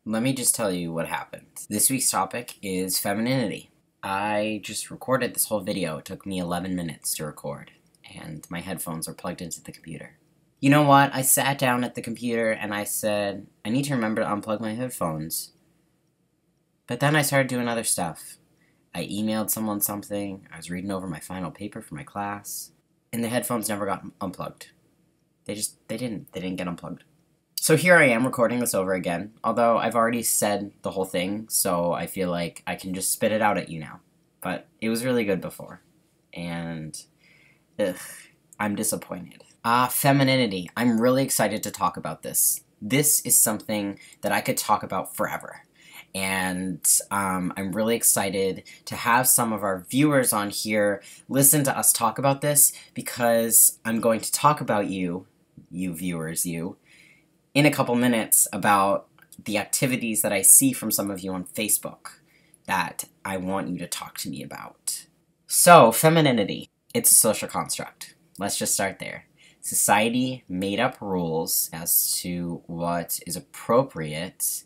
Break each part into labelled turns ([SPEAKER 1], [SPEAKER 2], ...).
[SPEAKER 1] Let me just tell you what happened. This week's topic is femininity. I just recorded this whole video. It took me 11 minutes to record, and my headphones are plugged into the computer. You know what? I sat down at the computer and I said, I need to remember to unplug my headphones. But then I started doing other stuff. I emailed someone something, I was reading over my final paper for my class, and the headphones never got unplugged. They didn't get unplugged. So here I am recording this over again, although I've already said the whole thing, so I feel like I can just spit it out at you now. But it was really good before, and I'm disappointed. Femininity. I'm really excited to talk about this. This is something that I could talk about forever. And I'm really excited to have some of our viewers on here listen to us talk about this, because I'm going to talk about you viewers, in a couple minutes about the activities that I see from some of you on Facebook that I want you to talk to me about. So, femininity. It's a social construct. Let's just start there. Society made up rules as to what is appropriate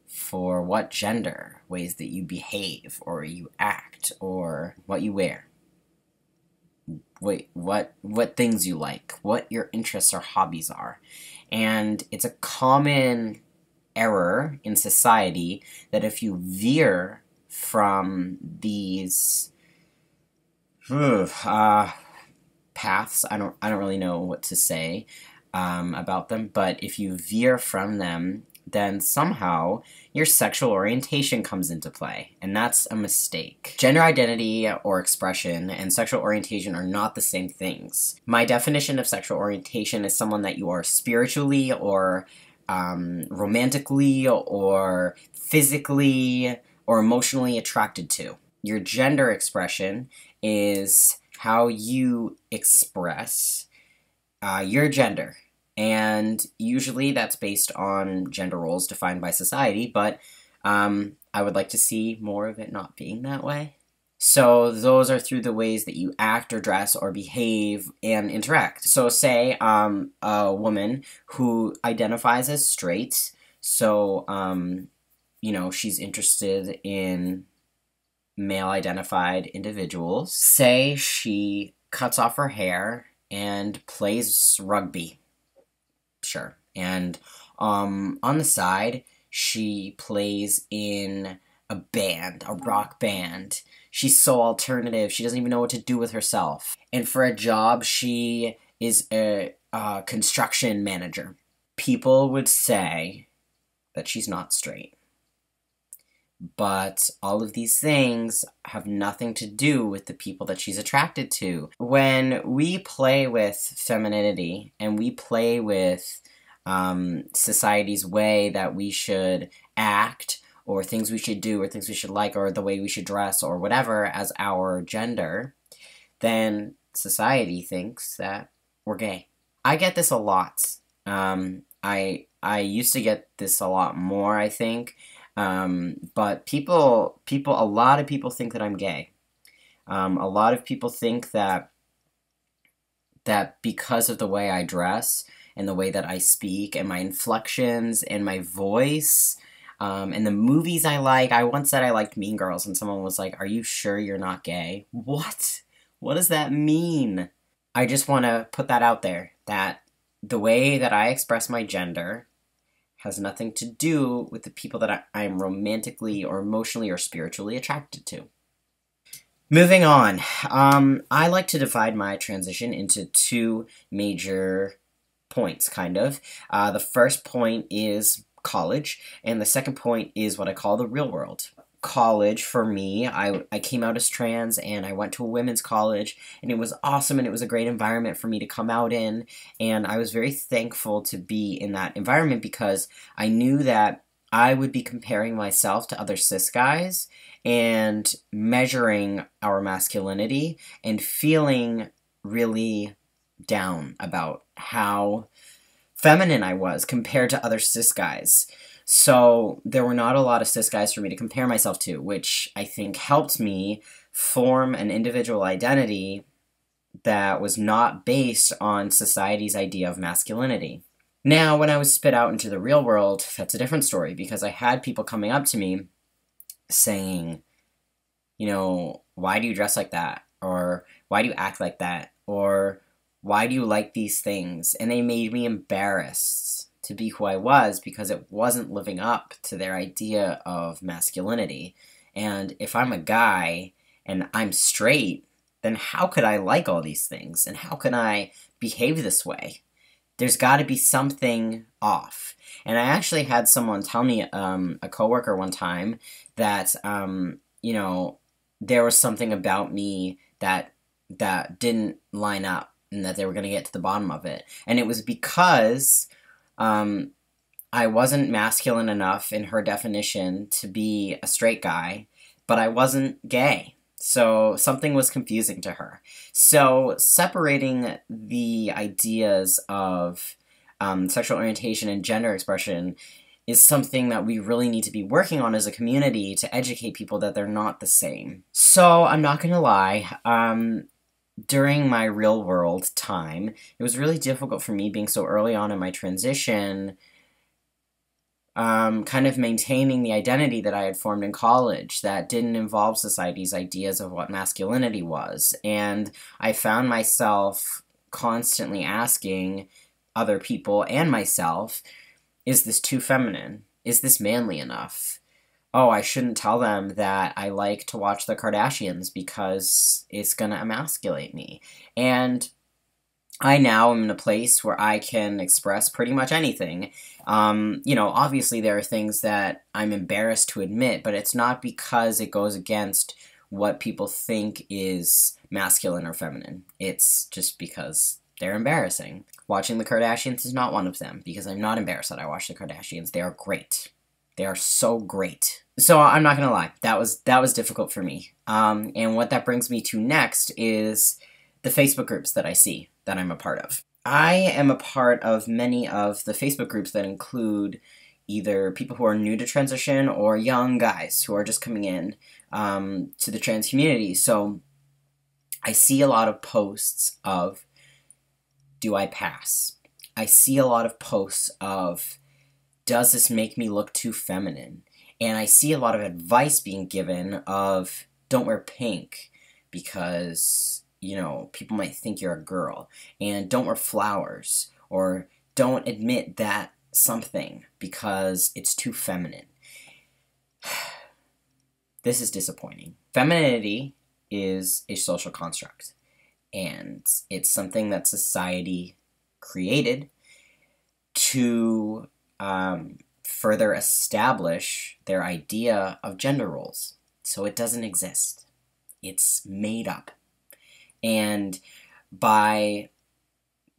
[SPEAKER 1] for what gender, ways that you behave or you act or what you wear. What things you like, what your interests or hobbies are. And it's a common error in society that if you veer from these paths, I don't really know what to say about them, but if you veer from them, then somehow your sexual orientation comes into play, and that's a mistake. Gender identity or expression and sexual orientation are not the same things. My definition of sexual orientation is someone that you are spiritually or romantically or physically or emotionally attracted to. Your gender expression is how you express your gender. And usually that's based on gender roles defined by society, but I would like to see more of it not being that way. So those are through the ways that you act or dress or behave and interact. So say a woman who identifies as straight, so she's interested in male-identified individuals. Say she cuts off her hair and plays rugby. Sure. And on the side, she plays in a band, a rock band. She's so alternative, she doesn't even know what to do with herself. And for a job, she is a construction manager. People would say that she's not straight. But all of these things have nothing to do with the people that she's attracted to. When we play with femininity and we play with society's way that we should act, or things we should do, or things we should like, or the way we should dress, or whatever as our gender, then society thinks that we're gay. I get this a lot. I used to get this a lot more, I think. But a lot of people think that I'm gay. A lot of people think that because of the way I dress and the way that I speak and my inflections and my voice, and the movies I like. I once said I liked Mean Girls and someone was like, "Are you sure you're not gay?" What? What does that mean? I just want to put that out there, that the way that I express my gender has nothing to do with the people that I'm romantically or emotionally or spiritually attracted to. Moving on, I like to divide my transition into two major points, kind of. The first point is college, and the second point is what I call the real world. College, for me, I came out as trans, and I went to a women's college, and it was awesome, and it was a great environment for me to come out in, and I was very thankful to be in that environment because I knew that I would be comparing myself to other cis guys and measuring our masculinity and feeling really down about how feminine I was compared to other cis guys. So there were not a lot of cis guys for me to compare myself to, which I think helped me form an individual identity that was not based on society's idea of masculinity. Now, when I was spit out into the real world, that's a different story, because I had people coming up to me saying, you know, why do you dress like that? Or why do you act like that? Or why do you like these things? And they made me embarrassed to be who I was, because it wasn't living up to their idea of masculinity. And if I'm a guy and I'm straight, then how could I like all these things? And how can I behave this way? There's got to be something off. And I actually had someone tell me, a coworker one time, that, you know, there was something about me that didn't line up, and that they were going to get to the bottom of it. And it was because I wasn't masculine enough in her definition to be a straight guy, but I wasn't gay. So something was confusing to her. So separating the ideas of sexual orientation and gender expression is something that we really need to be working on as a community to educate people that they're not the same. So I'm not going to lie, during my real world time, it was really difficult for me, being so early on in my transition, kind of maintaining the identity that I had formed in college that didn't involve society's ideas of what masculinity was. And I found myself constantly asking other people and myself, is this too feminine? Is this manly enough? Oh, I shouldn't tell them that I like to watch the Kardashians because it's gonna emasculate me. And I now am in a place where I can express pretty much anything. You know, obviously there are things that I'm embarrassed to admit, but it's not because it goes against what people think is masculine or feminine. It's just because they're embarrassing. Watching the Kardashians is not one of them, because I'm not embarrassed that I watch the Kardashians. They are great. They are so great. So I'm not gonna lie, that was difficult for me. And what that brings me to next is the Facebook groups that I see that I'm a part of. I am a part of many of the Facebook groups that include either people who are new to transition or young guys who are just coming in to the trans community. So I see a lot of posts of, do I pass? I see a lot of posts of, does this make me look too feminine? And I see a lot of advice being given of, don't wear pink because, you know, people might think you're a girl. And don't wear flowers. Or don't admit that something because it's too feminine. This is disappointing. Femininity is a social construct. And it's something that society created to further establish their idea of gender roles. So it doesn't exist. It's made up. And by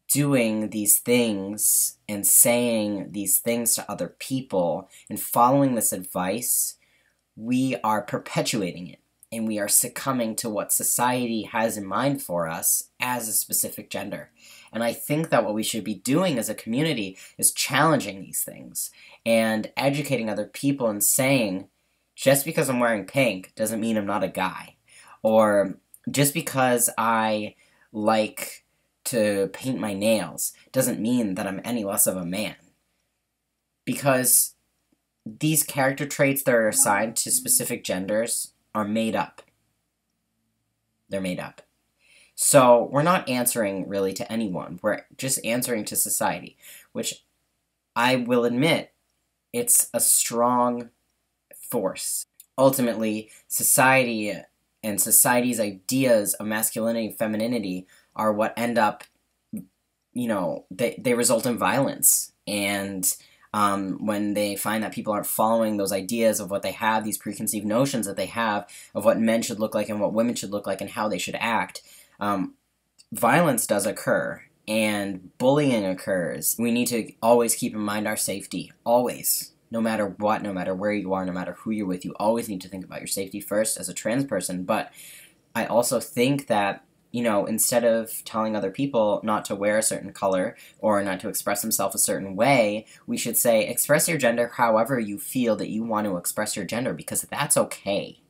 [SPEAKER 1] doing these things and saying these things to other people and following this advice, we are perpetuating it. And we are succumbing to what society has in mind for us as a specific gender. And I think that what we should be doing as a community is challenging these things and educating other people and saying, just because I'm wearing pink doesn't mean I'm not a guy. Or just because I like to paint my nails doesn't mean that I'm any less of a man. Because these character traits that are assigned to specific genders are made up. They're made up. So we're not answering really to anyone. We're just answering to society, which I will admit, it's a strong force. Ultimately, society and society's ideas of masculinity and femininity are what end up, you know, they result in violence. And when they find that people aren't following those ideas of what they have, these preconceived notions that they have of what men should look like and what women should look like and how they should act, violence does occur and bullying occurs. We need to always keep in mind our safety. Always. No matter what, no matter where you are, no matter who you're with, you always need to think about your safety first as a trans person. But I also think that, you know, instead of telling other people not to wear a certain color or not to express themselves a certain way, we should say, express your gender however you feel that you want to express your gender, because that's okay.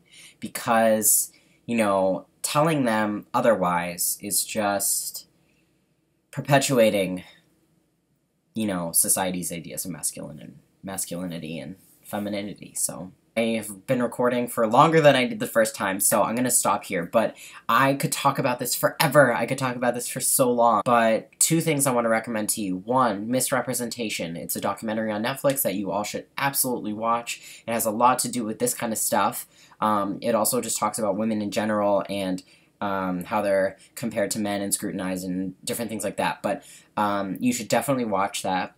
[SPEAKER 1] Because, you know, telling them otherwise is just perpetuating you know, society's ideas of masculinity and femininity. So I've been recording for longer than I did the first time, so I'm gonna stop here. But I could talk about this forever. I could talk about this for so long. But two things I want to recommend to you. One, Misrepresentation. It's a documentary on Netflix that you all should absolutely watch. It has a lot to do with this kind of stuff. It also just talks about women in general and how they're compared to men and scrutinized and different things like that. But you should definitely watch that.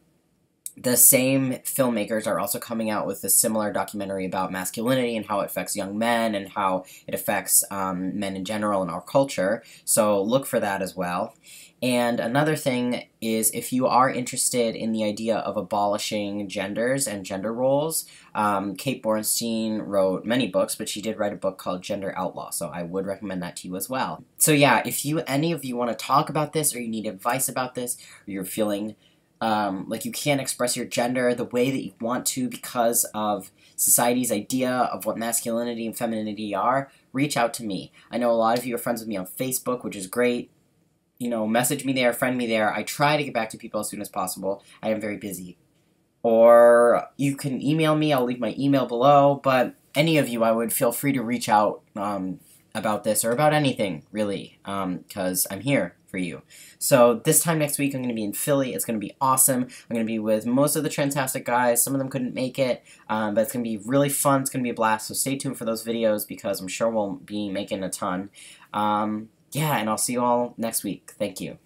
[SPEAKER 1] The same filmmakers are also coming out with a similar documentary about masculinity and how it affects young men and how it affects men in general in our culture. So look for that as well. And another thing is, if you are interested in the idea of abolishing genders and gender roles, Kate Bornstein wrote many books, but she did write a book called Gender Outlaw, so I would recommend that to you as well. So yeah, if any of you want to talk about this, or you need advice about this, or you're feeling like you can't express your gender the way that you want to because of society's idea of what masculinity and femininity are, reach out to me. I know a lot of you are friends with me on Facebook, which is great. You know, message me there, friend me there. I try to get back to people as soon as possible. I am very busy. Or you can email me. I'll leave my email below. But any of you, I would feel free to reach out about this or about anything, really, because I'm here for you. So this time next week, I'm going to be in Philly. It's going to be awesome. I'm going to be with most of the Transtastic guys. Some of them couldn't make it, but it's going to be really fun. It's going to be a blast, so stay tuned for those videos because I'm sure we'll be making a ton. Yeah, and I'll see you all next week. Thank you.